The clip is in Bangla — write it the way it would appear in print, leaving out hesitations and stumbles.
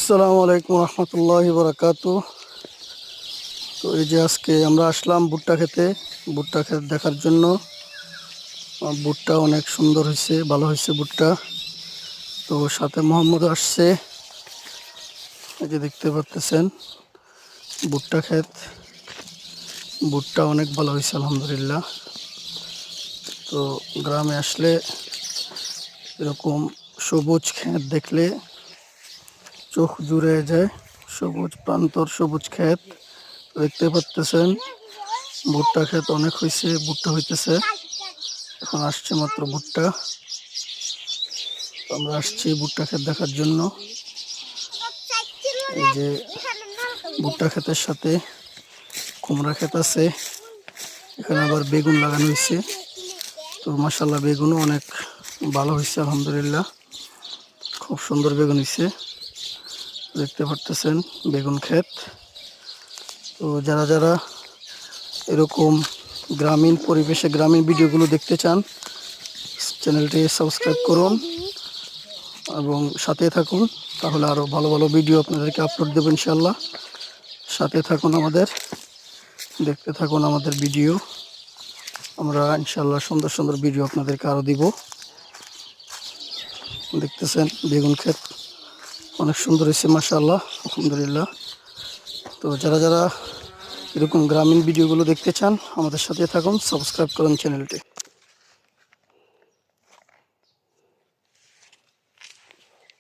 আসসালামু আলাইকুম রহমতুল্লাহি বারাকাতু। তো এই যে আজকে আমরা আসলাম ভুট্টা খেতে, ভুট্টা ক্ষেত দেখার জন্য। ভুট্টা অনেক সুন্দর হয়েছে, ভালো হয়েছে ভুট্টা। তো সাথে মোহাম্মদ আসছে, এই যে দেখতে পাচ্ছেন ভুট্টা ক্ষেত। ভুট্টা অনেক ভালো হয়েছে আলহামদুলিল্লাহ। তো গ্রামে আসলে এরকম সবুজ ক্ষেত দেখলে চোখ জুড়ে যায়। সবুজ প্রান্তর, সবুজ ক্ষেত দেখতে পাচ্ছেন। ভুট্টা ক্ষেত অনেক হয়েছে, ভুট্টা হইতেছে, এখন আসছে মাত্র ভুট্টা। আমরা আসছি ভুট্টা ক্ষেত দেখার জন্য। এই যে ভুট্টা ক্ষেতের সাথে কুমড়া ক্ষেত আছে, এখানে আবার বেগুন লাগানো হয়েছে। তো মাশাআল্লাহ বেগুনও অনেক ভালো হয়েছে আলহামদুলিল্লাহ, খুব সুন্দর বেগুন হয়েছে। দেখতে পারতেছেন বেগুন ক্ষেত। তো যারা যারা এরকম গ্রামীণ পরিবেশে গ্রামীণ ভিডিওগুলো দেখতে চান, চ্যানেলটি সাবস্ক্রাইব করুন এবং সাথে থাকুন, তাহলে আরও ভালো ভালো ভিডিও আপনাদেরকে আপলোড দেবো ইনশাল্লাহ। সাথে থাকুন আমাদের, দেখতে থাকুন আমাদের ভিডিও। আমরা ইনশাল্লাহ সুন্দর সুন্দর ভিডিও আপনাদেরকে আরও দিব। দেখতেছেন বেগুন ক্ষেত অনেক সুন্দর হয়েছে মাশাআল্লাহ আলহামদুলিল্লাহ। তো যারা যারা এরকম গ্রামীণ ভিডিওগুলো দেখতে চান আমাদের সাথে থাকুন, সাবস্ক্রাইব করুন চ্যানেলটি।